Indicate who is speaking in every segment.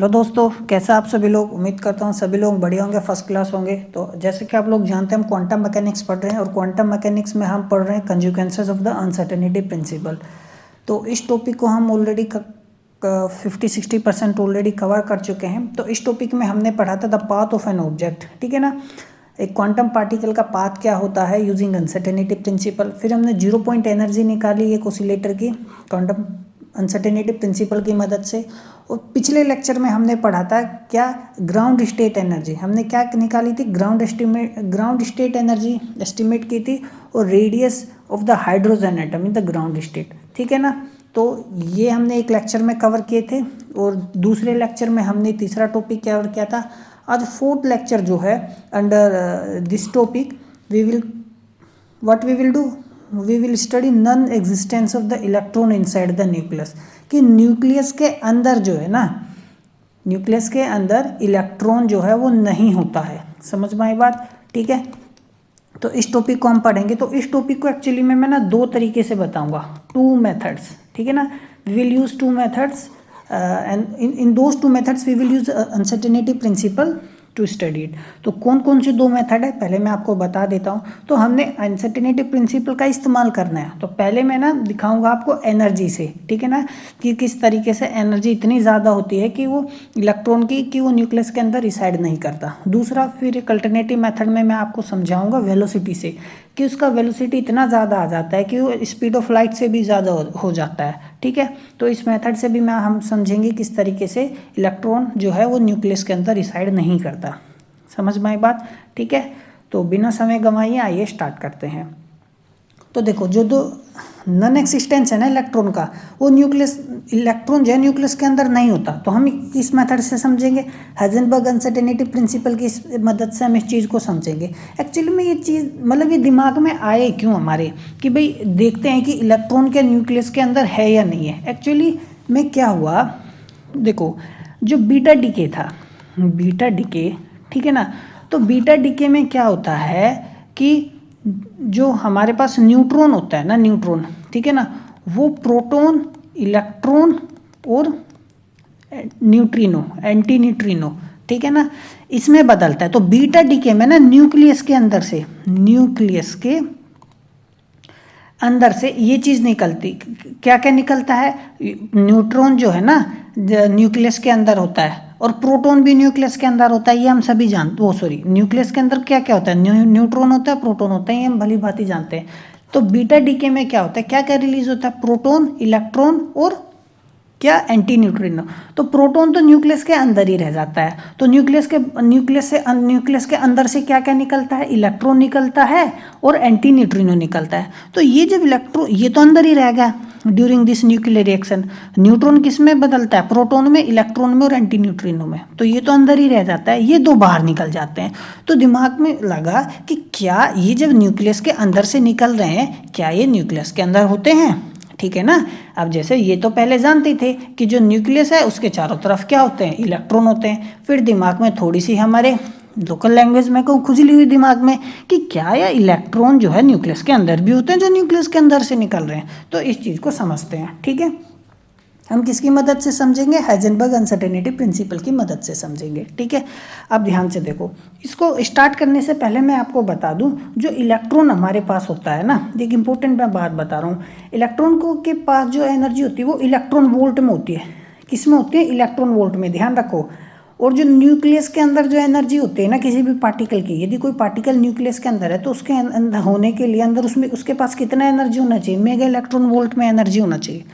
Speaker 1: Hello दोस्तों, कैसा आप सभी लोग। उम्मीद करता हूँ सभी लोग बढ़िया होंगे, फर्स्ट क्लास होंगे। तो जैसे कि आप लोग जानते हैं हम क्वांटम मैकेनिक्स पढ़ रहे हैं और क्वांटम मैकेनिक्स में हम पढ़ रहे हैं कंजुगेंसेस ऑफ द अनसर्टेनिटी प्रिंसिपल। तो इस टॉपिक को हम ऑलरेडी 50-60% ऑलरेडी कवर कर चुके हैं। तो इस टॉपिक में हमने पढ़ा था the path of an object, ठीक है ना। एक क्वांटम पार्टिकल का पाथ क्या होता है यूजिंग अनसर्टेनिटी प्रिंसिपल। फिर हमने 0 पॉइंट एनर्जी निकाली एक ऑसिलेटर की क्वांटम अनसर्टेनिटी प्रिंसिपल की मदद से। और पिछले लेक्चर में हमने पढ़ा था क्या, ग्राउंड स्टेट एनर्जी। हमने क्या निकाली थी, ग्राउंड स्टेट एनर्जी एस्टिमेट की थी और radius of the hydrogen atom in the ground state, ठीक है ना। तो ये हमने एक लेक्चर में कवर किए थे और दूसरे लेक्चर में हमने तीसरा टॉपिक कवर किया था। आज फोर्थ लेक्चर जो है under this topic we will do, we will study non existence of the electron inside the nucleus. कि न्यूक्लियस के अंदर जो है ना, न्यूक्लियस के अंदर इलेक्ट्रॉन जो है वो नहीं होता है। समझ में आई बात, ठीक है। तो इस टॉपिक को हम पढ़ेंगे। तो इस टॉपिक को एक्चुअली में मैं ना दो तरीके से बताऊंगा, 2 मेथड्स, ठीक है ना। We will use 2 methods and in those 2 methods we will use uncertainty principle to study it. तो कौन कौन से 2 मेथड है पहले मैं आपको बता देता हूँ। तो हमने अनसर्टेनिटी प्रिंसिपल का इस्तेमाल करना है। तो पहले मैं ना दिखाऊंगा आपको एनर्जी से, ठीक है ना, कि किस तरीके से एनर्जी इतनी ज़्यादा होती है कि वो इलेक्ट्रॉन की कि वो न्यूक्लियस के अंदर रिसाइड नहीं करता। दूसरा फिर एक अल्टरनेटिव मेथड में मैं आपको समझाऊंगा वेलोसिटी से, कि उसका वेलोसिटी इतना ज़्यादा आ जाता है कि वो स्पीड ऑफ लाइट से भी ज़्यादा हो जाता है, ठीक है। तो इस मेथड से भी हम समझेंगे किस तरीके से इलेक्ट्रॉन जो है वो न्यूक्लियस के अंदर रिसाइड नहीं करता। समझ में आई बात, ठीक है। तो बिना समय गंवाए आइए स्टार्ट करते हैं। तो देखो जो दो नॉन एक्सिस्टेंस है ना इलेक्ट्रॉन का, वो इलेक्ट्रॉन जो है न्यूक्लियस के अंदर नहीं होता। तो हम इस मेथड से समझेंगे, हाइजेनबर्ग अनसर्टेनिटी प्रिंसिपल की इस मदद से हम इस चीज़ को समझेंगे। एक्चुअली में ये चीज़ मतलब ये दिमाग में आए क्यों हमारे, कि भाई देखते हैं कि इलेक्ट्रॉन के न्यूक्लियस के अंदर है या नहीं है। एक्चुअली में क्या हुआ, देखो जो बीटा डीके था, बीटा डीके, ठीक है ना। तो बीटा डीके में क्या होता है कि जो हमारे पास न्यूट्रॉन होता है ना, न्यूट्रॉन, ठीक है ना, वो प्रोटॉन, इलेक्ट्रॉन और न्यूट्रिनो, एंटी न्यूट्रिनो, ठीक है ना, इसमें बदलता है। तो बीटा डीके में ना न्यूक्लियस के अंदर से ये चीज़ निकलती, क्या क्या निकलता है, न्यूट्रॉन जो है ना न्यूक्लियस के अंदर होता है और प्रोटॉन भी न्यूक्लियस के अंदर होता है, ये हम सभी जानते। न्यूक्लियस के अंदर क्या क्या होता है, न्यूट्रॉन होता है, प्रोटॉन होता है, ये हम भली भांति जानते हैं। तो बीटा डीके में क्या होता है, क्या क्या रिलीज होता है, प्रोटॉन, इलेक्ट्रॉन और क्या, एंटी न्यूट्रिनो। तो प्रोटॉन तो न्यूक्लियस के अंदर ही रह जाता है। तो न्यूक्लियस के अंदर से क्या क्या निकलता है, इलेक्ट्रॉन निकलता है और एंटी न्यूट्रिनो निकलता है। तो ये जब ये तो अंदर ही रह गया during this nuclear reaction. Neutron किस में बदलता है, प्रोटॉन में, इलेक्ट्रॉन में और एंटी न्यूट्रिनो में। तो ये तो अंदर ही रह जाता है, ये 2 बाहर निकल जाते हैं। तो दिमाग में लगा कि क्या ये जब न्यूक्लियस के अंदर से निकल रहे हैं, क्या ये न्यूक्लियस के अंदर होते हैं, ठीक है ना। अब जैसे ये तो पहले जानते थे कि जो न्यूक्लियस है उसके चारों तरफ क्या होते हैं, इलेक्ट्रॉन होते हैं। फिर दिमाग में थोड़ी सी हमारे लोकल लैंग्वेज में को खुजली हुई दिमाग में कि क्या ये इलेक्ट्रॉन जो है न्यूक्लियस के अंदर भी होते हैं, जो न्यूक्लियस के अंदर से निकल रहे हैं। तो इस चीज़ को समझते हैं, ठीक है। हम किसकी मदद से समझेंगे, हाइजेनबर्ग अनसर्टेनिटी प्रिंसिपल की मदद से समझेंगे, ठीक है। अब ध्यान से देखो, इसको स्टार्ट करने से पहले मैं आपको बता दूं, जो इलेक्ट्रॉन हमारे पास होता है ना, एक इंपॉर्टेंट मैं बात बता रहा हूँ। इलेक्ट्रॉन को के पास जो एनर्जी होती है वो इलेक्ट्रॉन वोल्ट में होती है। किस में होती है, इलेक्ट्रॉन वोल्ट में, ध्यान रखो। और जो न्यूक्लियस के अंदर जो एनर्जी होती है ना किसी भी पार्टिकल की, यदि कोई पार्टिकल न्यूक्लियस के अंदर है तो उसके अंदर होने के लिए अंदर उसमें उसके पास कितना एनर्जी होना चाहिए, मेगा इलेक्ट्रॉन वोल्ट में एनर्जी होना चाहिए।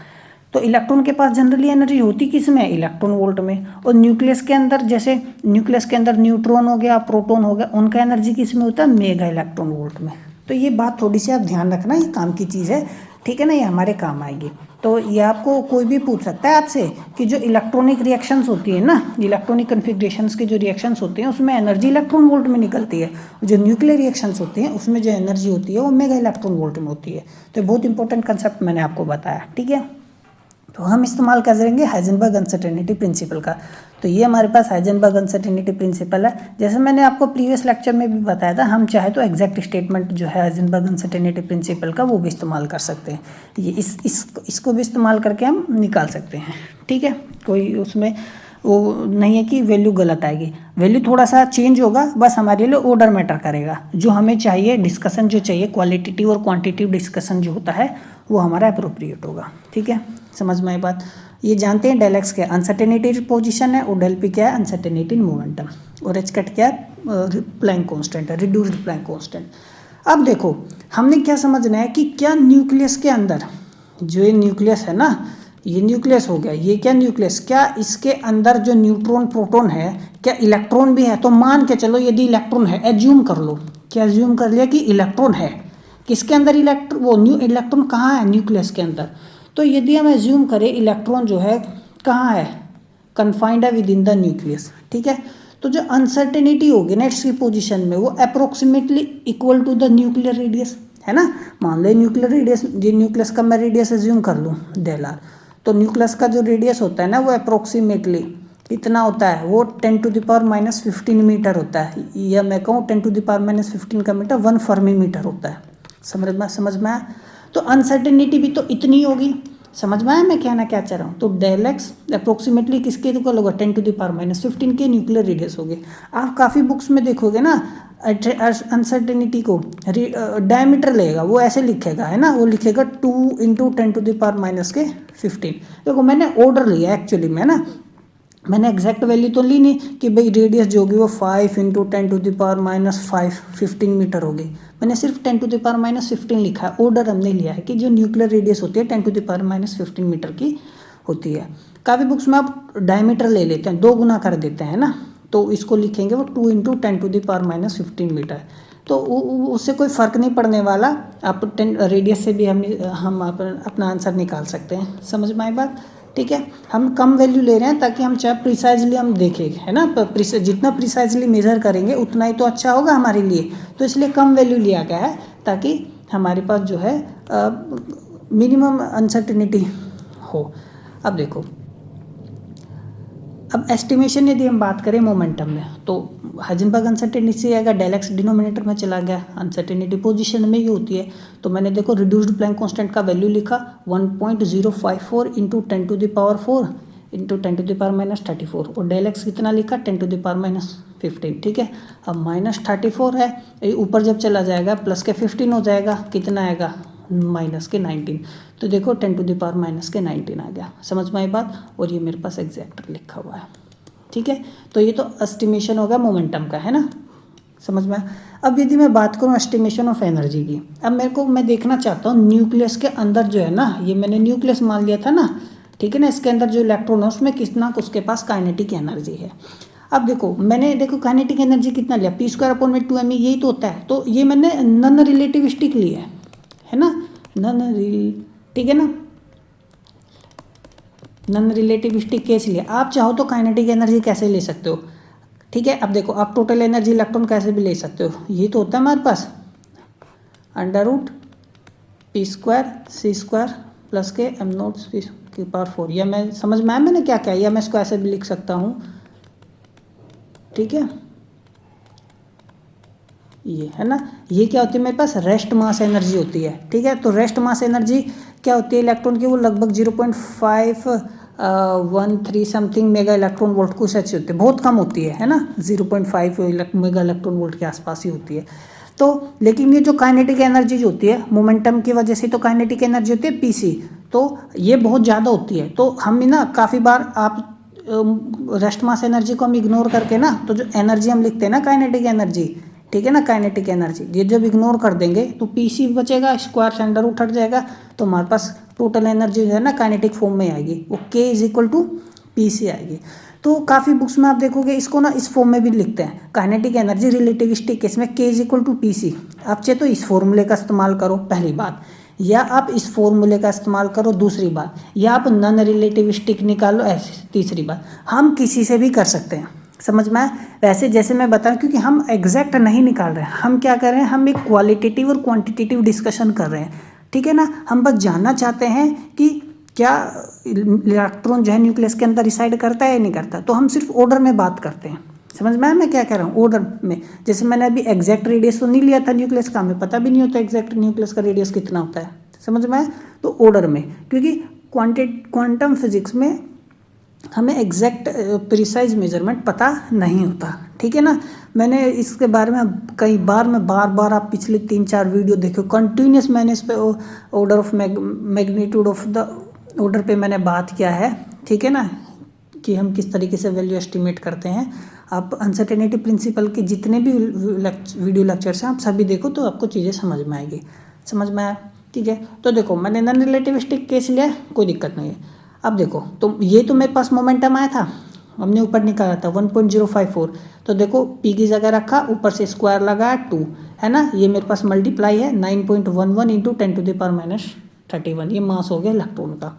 Speaker 1: तो इलेक्ट्रॉन के पास जनरली एनर्जी होती किस में, इलेक्ट्रॉन वोल्ट में। और न्यूक्लियस के अंदर, जैसे न्यूक्लियस के अंदर न्यूट्रॉन हो गया, प्रोटॉन हो गया, उनका एनर्जी किस में होता है, मेगा इलेक्ट्रॉन वोल्ट में। तो ये बात थोड़ी सी आप ध्यान रखना, ये काम की चीज़ है, ठीक है ना, ये हमारे काम आएगी। तो ये आपको कोई भी पूछ सकता है आपसे कि जो इलेक्ट्रॉनिक रिएक्शंस होती है ना, इलेक्ट्रॉनिक कन्फिग्रेशंस की जो रिएक्शंस होती हैं उसमें एनर्जी इलेक्ट्रॉन वोल्ट में निकलती है। जो न्यूक्लियर रिएक्शंस होती हैं उसमें जो एनर्जी होती है वो मेगा इलेक्ट्रॉन वोल्ट में होती है। तो बहुत इंपॉर्टेंट कंसेप्ट मैंने आपको बताया, ठीक है। तो हम इस्तेमाल करेंगे हाइजेनबर्ग अनसर्टेनिटी प्रिंसिपल का। तो ये हमारे पास हाइजेनबर्ग अनसर्टेनिटी प्रिंसिपल है। जैसे मैंने आपको प्रीवियस लेक्चर में भी बताया था, हम चाहे तो एग्जैक्ट स्टेटमेंट जो है हाइजेनबर्ग अनसर्टेनिटी प्रिंसिपल का वो भी इस्तेमाल कर सकते हैं। ये इसको भी इस्तेमाल करके हम निकाल सकते हैं, ठीक है। कोई उसमें वो नहीं है कि वैल्यू गलत आएगी, वैल्यू थोड़ा सा चेंज होगा, बस हमारे लिए ऑर्डर मैटर करेगा। जो हमें चाहिए डिस्कशन जो चाहिए क्वालिटेटिव और क्वांटिटेटिव डिस्कशन जो होता है वो हमारा अप्रोप्रिएट होगा। ठीक है, समझ में आई बात। ये जानते हैं डेल एक्स क्या अनसर्टेनिटी पोजीशन है और डेल पी क्या है अनसर्टेनिटी इन मोमेंटम, और एच कट क्या है प्लैंक कांस्टेंट है, रिड्यूस्ड प्लैंक कांस्टेंट। अब देखो हमने क्या समझना है कि क्या न्यूक्लियस के अंदर जो ये न्यूक्लियस है ना, ये न्यूक्लियस हो गया, ये क्या न्यूक्लियस, क्या इसके अंदर जो न्यूट्रॉन प्रोटॉन है क्या इलेक्ट्रॉन भी है? तो मान के चलो यदि इलेक्ट्रॉन है, एज्यूम कर लो, क्या एज्यूम कर लिया कि इलेक्ट्रॉन है, किसके अंदर इलेक्ट्रॉन कहाँ है? न्यूक्लियस के अंदर। तो यदि हम एज्यूम करें इलेक्ट्रॉन जो है कहाँ है, कन्फाइंड है विद इन द न्यूक्लियस, ठीक है, तो जो अनसर्टेनिटी होगी ना इसकी पोजीशन में वो approximately equal to the nuclear radius है ना। मान लो न्यूक्लियर रेडियस, ये न्यूक्लियस का मैं रेडियस एज्यूम कर लूँ डेल आर, तो न्यूक्लियस का जो रेडियस होता है ना वो अप्रोक्सीमेटली कितना होता है, वो 10⁻⁻15 मीटर होता है, या मैं कहूँ 10⁻⁻15 का मीटर 1 फर्मी मीटर होता है। समझ में आया? तो अनसर्टेनिटी भी तो इतनी होगी। समझ में आया मैं कहना क्या चाह रहा हूँ? तो डेल एक्स अप्रोक्सीमेटली किसके इक्वल होगा, 10⁻⁻15 के न्यूक्लियर रेडियस होगी। आप काफ़ी बुक्स में देखोगे ना अनसर्टेनिटी को डायमीटर लेगा, वो ऐसे लिखेगा है ना, वो लिखेगा 2 × 10⁻⁻15। देखो मैंने ऑर्डर लिया एक्चुअली में ना, मैंने एग्जैक्ट वैल्यू तो ली नहीं कि भाई रेडियस जो होगी वो 5 × 10⁻⁵15 मीटर होगी, मैंने सिर्फ 10⁻⁻15 लिखा है। ऑर्डर हमने लिया है कि जो न्यूक्लियर रेडियस होती है 10⁻⁻15 मीटर की होती है। काफ़ी बुक्स में आप डायमीटर ले लेते हैं, 2 गुना कर देते हैं ना, तो इसको लिखेंगे वो 2 × 10⁻⁻15 मीटर। तो उससे कोई फ़र्क नहीं पड़ने वाला, आप रेडियस से भी हम अपना आंसर निकाल सकते हैं। समझ में आई बात? ठीक है, हम कम वैल्यू ले रहे हैं ताकि हम चाहे प्रिसाइजली हम देखें है ना, जितना प्रिसाइजली मेजर करेंगे उतना ही तो अच्छा होगा हमारे लिए, तो इसलिए कम वैल्यू लिया गया है ताकि हमारे पास जो है मिनिमम अनसर्टेनिटी हो। अब देखो, अब एस्टिमेशन यदि हम बात करें मोमेंटम में, तो हाइजेनबर्ग अनसर्टेनिटी आएगा, डेल एक्स डिनोमिनेटर में चला गया, अनसर्टेनिटी पोजीशन में ही होती है। तो मैंने देखो रिड्यूस्ड प्लैंक कांस्टेंट का वैल्यू लिखा 1.054 × 10⁴ × 10⁻⁻34, और डेल एक्स कितना लिखा 10⁻⁻15। ठीक है, अब -34 है, ऊपर जब चला जाएगा प्लस के 15 हो जाएगा, कितना आएगा -19। तो देखो 10⁻⁻19 आ गया। समझ में आई बात? और ये मेरे पास एग्जैक्ट लिखा हुआ है। ठीक है, तो ये तो एस्टिमेशन होगा मोमेंटम का है ना, समझ में। अब यदि मैं बात करूँ एस्टिमेशन ऑफ एनर्जी की, अब मैं देखना चाहता हूँ न्यूक्लियस के अंदर जो है ना, ये मैंने न्यूक्लियस मान लिया था ना, ठीक है ना, इसके अंदर जो इलेक्ट्रॉन है उसमें कितना उसके पास काइनेटिक एनर्जी है। अब देखो काइनेटिक एनर्जी कितना लिया, p²/2m, यही तो होता है। तो ये मैंने नॉन रिलेटिविस्टिक लिया है ना, ठीक है ना, नॉन रिलेटिविस्टिक केस लिया। आप चाहो तो काइनेटिक एनर्जी कैसे ले सकते हो, ठीक है। अब देखो आप टोटल एनर्जी इलेक्ट्रॉन कैसे भी ले सकते हो, ये तो होता है हमारे पास √p² c² + के m0 या मैं समझ में आया मैंने क्या किया, या मैं इसको ऐसे भी लिख सकता हूँ, ठीक है। ये है ना, ये क्या होती है मेरे पास रेस्ट मास एनर्जी होती है, ठीक है। तो रेस्ट मास एनर्जी क्या होती है इलेक्ट्रॉन की, वो लगभग 0.513 समथिंग मेगा इलेक्ट्रॉन वोल्ट कुछ ऐसी होती है, बहुत कम होती है ना, 0.5 मेगा इलेक्ट्रॉन वोल्ट के आसपास ही होती है। तो लेकिन ये जो काइनेटिक एनर्जी जो होती है मोमेंटम की वजह से, तो काइनेटिक एनर्जी होती है पीसी, तो ये बहुत ज़्यादा होती है। तो हम ना काफ़ी बार आप रेस्ट मास एनर्जी को हम इग्नोर करके ना, तो जो एनर्जी हम लिखते हैं ना काइनेटिक एनर्जी, ठीक है ना, काइनेटिक एनर्जी ये जब इग्नोर कर देंगे तो पीसी बचेगा, स्क्वायर से अंडर रूट हट जाएगा, तो हमारे पास टोटल एनर्जी जो है ना काइनेटिक फॉर्म में आएगी, वो K = PC आएगी। तो काफ़ी बुक्स में आप देखोगे इसको ना इस फॉर्म में भी लिखते हैं, काइनेटिक एनर्जी रिलेटिविस्टिक केस में K = PC। आप चाहे तो इस फॉर्मूले का इस्तेमाल करो पहली बात, या आप इस फॉर्मूले का इस्तेमाल करो दूसरी बात, या आप नॉन रिलेटिविस्टिक निकालो ऐसी तीसरी बात, हम किसी से भी कर सकते हैं। समझ में आया? वैसे जैसे मैं बताऊं, क्योंकि हम एग्जैक्ट नहीं निकाल रहे हैं, हम क्या कर रहे हैं, हम एक क्वालिटेटिव और क्वांटिटेटिव डिस्कशन कर रहे हैं, ठीक है ना। हम बस जानना चाहते हैं कि क्या इलेक्ट्रॉन जो है न्यूक्लियस के अंदर रिसाइड करता है या नहीं करता, तो हम सिर्फ ऑर्डर में बात करते हैं। समझ में आया मैं क्या कह रहा हूँ, ऑर्डर में। जैसे मैंने अभी एग्जैक्ट रेडियस तो नहीं लिया था न्यूक्लियस का, हमें पता भी नहीं होता एग्जैक्ट न्यूक्लियस का रेडियस कितना होता है, समझ में आया। तो ऑर्डर में, क्योंकि क्वांटम फिजिक्स में हमें एग्जैक्ट प्रिसाइज मेजरमेंट पता नहीं होता, ठीक है ना। मैंने इसके बारे में कई बार मैं बार आप पिछले 3-4 वीडियो देखो कंटिन्यूस, मैंने इस पर order of magnitude of the order पे मैंने बात किया है, ठीक है ना, कि हम किस तरीके से वैल्यू एस्टिमेट करते हैं। आप अनसर्टेनिटी प्रिंसिपल के जितने भी वीडियो लेक्चर्स हैं आप सभी देखो तो आपको चीज़ें समझ में आएगी, समझ में आया, ठीक है। तो देखो मैंने नॉन रिलेटिविस्टिक केस लिया, कोई दिक्कत नहीं है। अब देखो तो ये तो मेरे पास मोमेंटम आया था, हमने ऊपर निकाला था 1.054, तो देखो पी की जगह रखा, ऊपर से स्क्वायर लगाया 2, है ना, ये मेरे पास मल्टीप्लाई है 9.11 इंटू 10⁻31, ये मास हो गया इलेक्ट्रॉन का।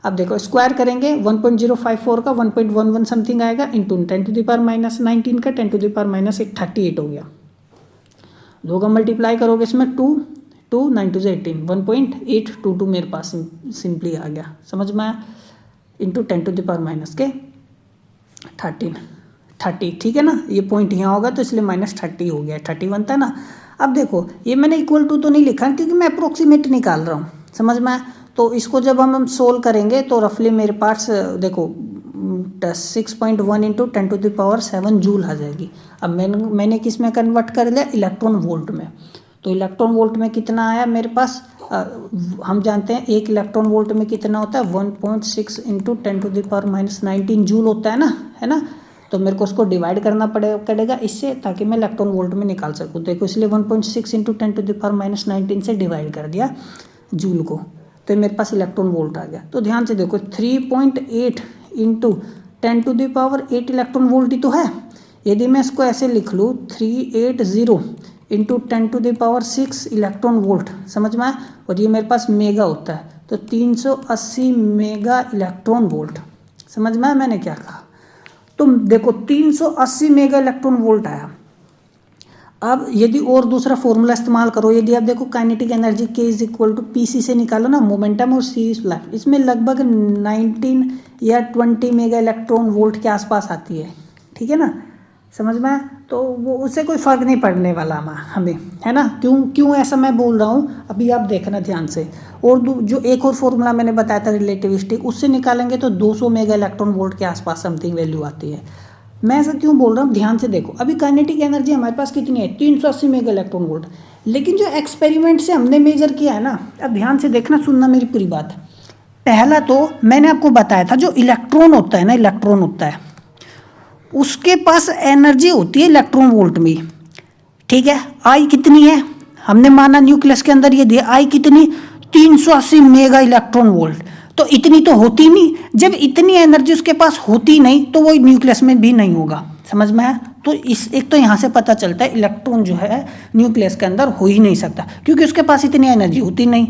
Speaker 1: अब देखो स्क्वायर करेंगे 1.054 का 1.11 समथिंग आएगा इंटू 10⁻19 का 10⁻38 हो गया। दो का मल्टीप्लाई करोगे इसमें 2 9 2 18 1.822 मेरे पास सिंपली आ गया, समझ में आया, इंटू 10⁻30, ठीक है ना। ये पॉइंट यहाँ होगा तो इसलिए -30 हो गया, 30 बनता है ना। अब देखो ये मैंने इक्वल टू तो नहीं लिखा क्योंकि मैं अप्रोक्सीमेट निकाल रहा हूँ, समझ में आया। तो इसको जब हम सोल्व करेंगे तो रफली मेरे पास देखो 6.1 इंटू 10⁻7 जूल आ जाएगी। अब मैंने किस में कन्वर्ट कर लिया, इलेक्ट्रॉन वोल्ट में। तो इलेक्ट्रॉन वोल्ट में कितना आया मेरे पास, हम जानते हैं 1 इलेक्ट्रॉन वोल्ट में कितना होता है 1.6 इंटू 10⁻19 जूल होता है ना। तो मेरे को उसको डिवाइड करना पड़ेगा इससे, ताकि मैं इलेक्ट्रॉन वोल्ट में निकाल सकूँ। देखो इसलिए 1.6 इंटू 10⁻19 से डिवाइड कर दिया जूल को, तो मेरे पास इलेक्ट्रॉन वोल्ट आ गया। तो ध्यान से देखो 3.8 इंटू 10⁸ इलेक्ट्रॉन वोल्ट ही तो है। यदि मैं इसको ऐसे लिख लूँ 380 इंटू 10⁶ इलेक्ट्रॉन वोल्ट, समझ में आया, और ये मेरे पास मेगा होता है, तो 380 मेगा इलेक्ट्रॉन वोल्ट, समझ में आया मैंने क्या कहा। तो देखो 380 मेगा इलेक्ट्रॉन वोल्ट आया। अब यदि और दूसरा फॉर्मूला इस्तेमाल करो, यदि आप देखो काइनेटिक एनर्जी के इज इक्वल टू पीसी से निकालो ना, मोमेंटम और सी इज फ्लैट, इसमें लगभग 19 या 20 मेगा इलेक्ट्रॉन वोल्ट के आसपास आती है, ठीक है ना, समझ में आया। तो वो उससे कोई फ़र्क नहीं पड़ने वाला हमें, है ना। क्यों ऐसा मैं बोल रहा हूँ, अभी आप देखना ध्यान से। और जो एक और फॉर्मूला मैंने बताया था रिलेटिविस्टिक, उससे निकालेंगे तो 200 मेगा इलेक्ट्रॉन वोल्ट के आसपास समथिंग वैल्यू आती है। मैं ऐसा क्यों बोल रहा हूँ, ध्यान से देखो। अभी काइनेटिक एनर्जी हमारे पास कितनी है 380 मेगा इलेक्ट्रॉन वोल्ट, लेकिन जो एक्सपेरिमेंट से हमने मेजर किया है ना, अब ध्यान से देखना, सुनना मेरी पूरी बात। पहला तो मैंने आपको बताया था जो इलेक्ट्रॉन होता है ना, इलेक्ट्रॉन होता है उसके पास एनर्जी होती है इलेक्ट्रॉन वोल्ट में, ठीक है। आई कितनी है, हमने माना न्यूक्लियस के अंदर ये दिया, आई कितनी 380 मेगा इलेक्ट्रॉन वोल्ट। तो इतनी तो होती नहीं, जब इतनी एनर्जी उसके पास होती नहीं तो वो न्यूक्लियस में भी नहीं होगा, समझ में आया। तो इस एक तो यहाँ से पता चलता है इलेक्ट्रॉन जो है न्यूक्लियस के अंदर हो ही नहीं सकता, क्योंकि उसके पास इतनी एनर्जी होती नहीं।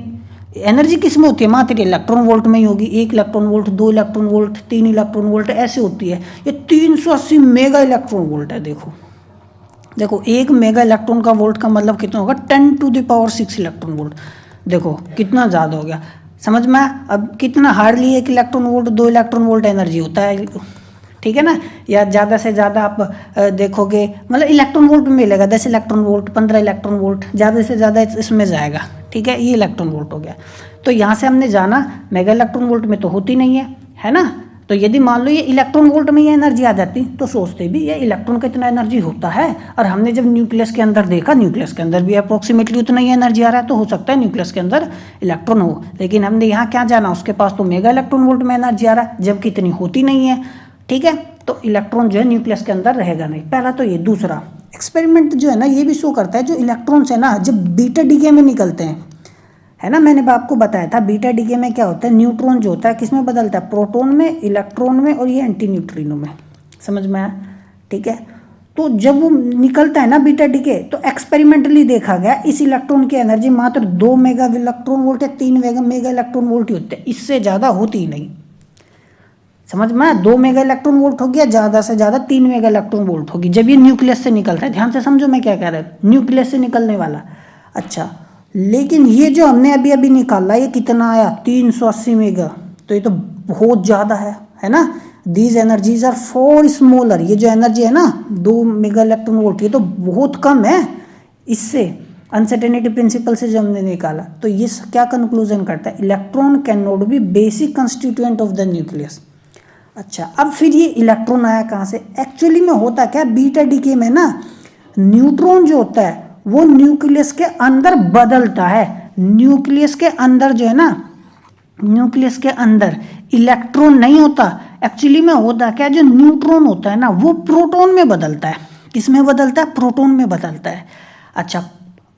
Speaker 1: एनर्जी किस में होती है, मात्र इलेक्ट्रॉन वोल्ट में ही होगी, 1 electron volt, 2 electron volt, 3 electron volt, ऐसे होती है। ये 380 मेगा इलेक्ट्रॉन वोल्ट है। देखो 1 मेगा इलेक्ट्रॉन का वोल्ट का मतलब कितना होगा 10⁶ इलेक्ट्रॉन वोल्ट। देखो कितना ज़्यादा हो गया, समझ में। अब कितना hardly 1 electron volt 2 electron volt energy होता है, ठीक है ना। या ज़्यादा से ज़्यादा आप देखोगे मतलब इलेक्ट्रॉन वोल्ट में मिलेगा 10 इलेक्ट्रॉन वोल्ट, 15 इलेक्ट्रॉन वोल्ट, ज़्यादा से ज़्यादा इसमें जाएगा, ठीक है। ये इलेक्ट्रॉन वोल्ट हो गया। तो यहाँ से हमने जाना मेगा इलेक्ट्रॉन वोल्ट में तो होती नहीं है ना। तो यदि मान लो ये इलेक्ट्रॉन वोल्ट में ये एनर्जी आ जाती तो सोचते भी ये इलेक्ट्रॉन का इतना एनर्जी होता है, और हमने जब न्यूक्लियस के अंदर देखा न्यूक्लियस के अंदर भी अप्रोक्सीमेटली उतना ही एनर्जी आ रहा है, तो हो सकता है न्यूक्लियस के अंदर इलेक्ट्रॉन हो। लेकिन हमने यहाँ क्या जाना, उसके पास तो मेगा इलेक्ट्रॉन वोल्ट में एनर्जी आ रहा है जबकि इतनी होती नहीं है, ठीक है। तो इलेक्ट्रॉन जो है न्यूक्लियस के अंदर रहेगा नहीं, पहला तो ये। दूसरा एक्सपेरिमेंट जो है ना ये भी शो करता है जो इलेक्ट्रॉन्स है ना जब बीटा डीके में निकलते हैं, है ना, मैंने आपको बताया था बीटा डीके में क्या होता है, न्यूट्रॉन जो होता है किस में बदलता है, प्रोटॉन में, इलेक्ट्रॉन में, और ये एंटी न्यूट्रिनो में, समझ में आया, ठीक है। तो जब वो निकलता है ना बीटा डीके, तो एक्सपेरिमेंटली देखा गया इस इलेक्ट्रॉन की एनर्जी मात्र 2 मेगा इलेक्ट्रॉन वोल्ट या 3 मेगा इलेक्ट्रॉन वोल्ट ही होते हैं, इससे ज़्यादा होती ही नहीं, समझ में आया। 2 मेगा इलेक्ट्रॉन वोल्ट हो गया, ज़्यादा से ज़्यादा 3 मेगा इलेक्ट्रॉन वोल्ट होगी जब ये न्यूक्लियस से निकलता है। ध्यान से समझो मैं क्या कह रहा हूँ, न्यूक्लियस से निकलने वाला। अच्छा, लेकिन ये जो हमने अभी अभी निकाला ये कितना आया 380 मेगा, तो ये तो बहुत ज़्यादा है ना। These energies are far smaller, ये जो एनर्जी है ना 2 मेगा इलेक्ट्रॉन वोल्ट, ये तो बहुत कम है इससे, अनसर्टेनिटी प्रिंसिपल से जो हमने निकाला। तो ये क्या कंक्लूजन करता है, electron can not be basic constituent of the nucleus. अच्छा, अब फिर ये इलेक्ट्रॉन आया कहाँ से? एक्चुअली में होता क्या, बीटा डीके में ना न्यूट्रॉन जो होता है वो न्यूक्लियस के अंदर बदलता है। न्यूक्लियस के अंदर जो है ना, न्यूक्लियस के अंदर इलेक्ट्रॉन नहीं होता। एक्चुअली में होता क्या, जो न्यूट्रॉन होता है ना वो प्रोटॉन में बदलता है। किसमें बदलता है? प्रोटॉन में बदलता है। अच्छा,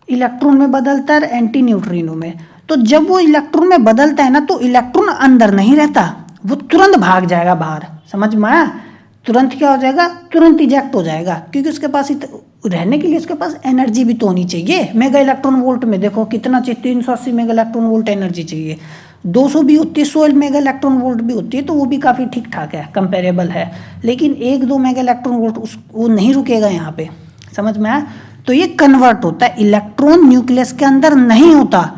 Speaker 1: इलेक्ट्रॉन में बदलता है एंटी न्यूट्रिनो में। तो जब वो इलेक्ट्रॉन में बदलता है ना तो इलेक्ट्रॉन अंदर नहीं रहता, वो तुरंत भाग जाएगा बाहर। समझ में आया? तुरंत क्या हो जाएगा? तुरंत इजेक्ट हो जाएगा, क्योंकि उसके पास रहने के लिए उसके पास एनर्जी भी तो होनी चाहिए। मेगा इलेक्ट्रॉन वोल्ट में देखो कितना चाहिए, 380 मेगा इलेक्ट्रॉन वोल्ट एनर्जी चाहिए। 200 भी होती है, 100 मेगा इलेक्ट्रॉन वोल्ट भी होती है, तो वो भी काफ़ी ठीक ठाक है, कंपेरेबल है। लेकिन 1-2 मेगा इलेक्ट्रॉन वोल्ट वो नहीं रुकेगा यहाँ पे। समझ में आया? तो ये कन्वर्ट होता है, इलेक्ट्रॉन न्यूक्लियस के अंदर नहीं होता।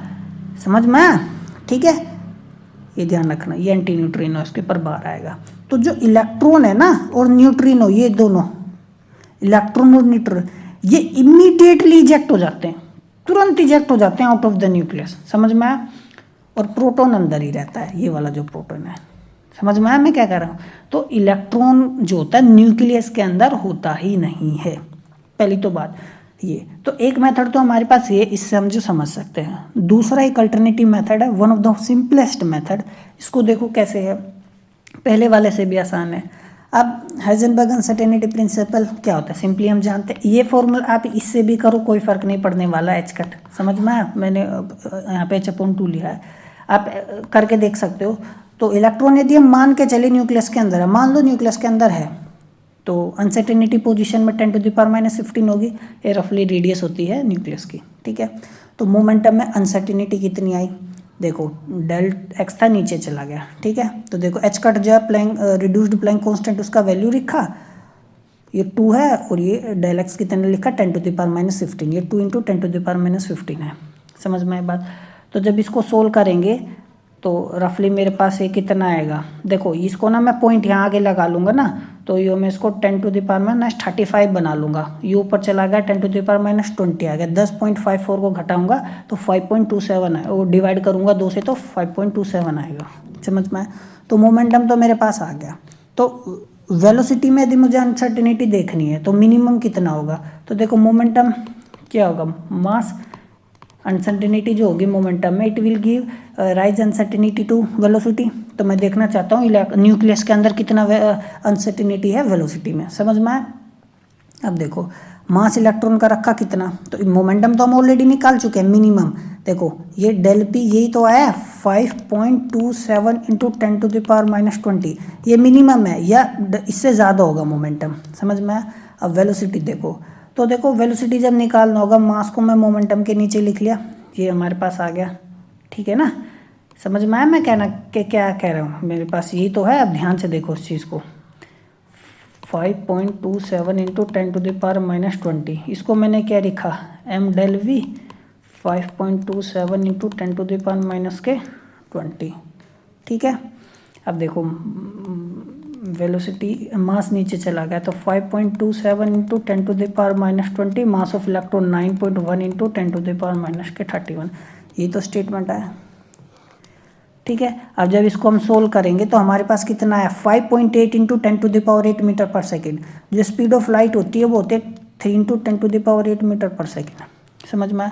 Speaker 1: समझ में आया? ठीक है, ये ध्यान रखना, ये एंटी न्यूट्रिनो इसके ऊपर बाहर आएगा। तो जो इलेक्ट्रॉन है ना और न्यूट्रिनो, ये दोनों इलेक्ट्रॉन और न्यूट्रॉन ये इमीडिएटली इजेक्ट हो जाते हैं, तुरंत इजेक्ट हो जाते हैं आउट ऑफ द न्यूक्लियस। समझ में आया? और प्रोटॉन अंदर ही रहता है, ये वाला जो प्रोटॉन है। समझ में आया मैं क्या कह रहा हूँ? तो इलेक्ट्रॉन जो होता है न्यूक्लियस के अंदर होता ही नहीं है, पहली तो बात ये। तो एक मेथड तो हमारे पास ये, इससे हम जो समझ सकते हैं। दूसरा एक अल्टरनेटिव मेथड है, one of the simplest method. इसको देखो कैसे है, पहले वाले से भी आसान है। अब हाइजेनबर्ग अनसर्टेनिटी प्रिंसिपल क्या होता है, सिंपली हम जानते हैं। ये फॉर्मूला आप इससे भी करो, कोई फर्क नहीं पड़ने वाला, एच कट। समझ में आया? मैंने यहाँ पे H/2 लिया है, आप करके देख सकते हो। तो इलेक्ट्रॉन यदि हम मान के चले न्यूक्लियस के अंदर है, मान लो न्यूक्लियस के अंदर है, तो अनसर्टेनिटी पोजीशन में 10⁻⁻15 होगी। ये रफली रेडियस होती है न्यूक्लियस की, ठीक है। तो मोमेंटम में अनसर्टेनिटी कितनी आई? देखो डेल एक्स था, नीचे चला गया, ठीक है। तो देखो एच कट जो है प्लैंक रिड्यूस्ड प्लैंक कांस्टेंट, उसका वैल्यू लिखा, ये 2 है, और ये डेल एक्स कितने लिखा 10⁻⁻15, ये 2 × 10⁻⁻15 है। समझ में आए बात? तो जब इसको सोल्व करेंगे तो रफली मेरे पास ये कितना आएगा, देखो इसको ना मैं पॉइंट यहाँ आगे लगा लूँगा ना, तो ये मैं इसको 10⁻⁻35 बना लूँगा। ये ऊपर चला गया 10⁻⁻20 आ गया। 10.54 को घटाऊंगा तो 5.27 है, वो डिवाइड करूँगा 2 से तो 5.27 आएगा। समझ में? तो मोमेंटम तो मेरे पास आ गया। तो वेलोसिटी में यदि मुझे अनसर्टेनिटी देखनी है तो मिनिमम कितना होगा, तो देखो मोमेंटम क्या होगा, मास अनसर्टेनिटी जो होगी मोमेंटम में, it will give rise uncertainty to velocity. तो मैं देखना चाहता हूँ न्यूक्लियस के अंदर कितना अनसर्टेनिटी है वेलोसिटी में। समझ में आया? अब देखो मास इलेक्ट्रॉन का रखा कितना, तो मोमेंटम तो हम ऑलरेडी निकाल चुके हैं मिनिमम। देखो ये डेल पी यही तो आया 5.27 × 10⁻⁻20, ये मिनिमम है, या इससे ज़्यादा होगा मोमेंटम। समझ में आया? अब वेलोसिटी देखो, तो देखो वेलोसिटी जब निकालना होगा, मास को मैं मोमेंटम के नीचे लिख लिया, ये हमारे पास आ गया, ठीक है ना। समझ में आया मैं कहना कि क्या कह रहा हूँ, मेरे पास यही तो है। अब ध्यान से देखो इस चीज़ को, 5.27 × 10⁻⁻20, इसको मैंने क्या लिखा, m डेल वी 5.27 × 10⁻⁻20, ठीक है। अब देखो वेलोसिटी, मास नीचे चला गया, तो 5.27 × 10⁻⁻20, मास ऑफ इलेक्ट्रॉन 9.1 × 10⁻⁻31, ये तो स्टेटमेंट है, ठीक है। अब जब इसको हम सोल्व करेंगे तो हमारे पास कितना है, 5.8 × 10⁸ मीटर पर सेकेंड। जो स्पीड ऑफ लाइट होती है वो होती है 3 × 10⁸ मीटर पर सेकेंड। समझ में?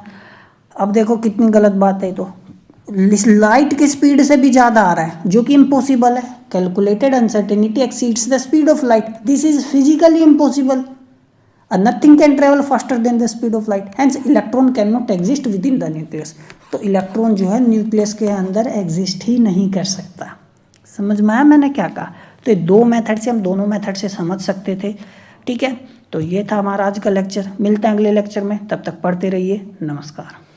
Speaker 1: अब देखो कितनी गलत बात है, तो लाइट की स्पीड से भी ज़्यादा आ रहा है, जो कि इम्पॉसिबल है। Calculated uncertainty exceeds the speed of light, this is physically impossible. Nothing can travel faster than the speed of light, hence electron can not exist with in the nucleus. तो electron जो है nucleus के अंदर exist ही नहीं कर सकता। समझ में आया मैंने क्या कहा? तो ये दो मेथड से हम दोनों मेथड से समझ सकते थे, ठीक है। तो ये था हमारा आज का लेक्चर, मिलते हैं अगले लेक्चर में, तब तक पढ़ते रहिए, नमस्कार।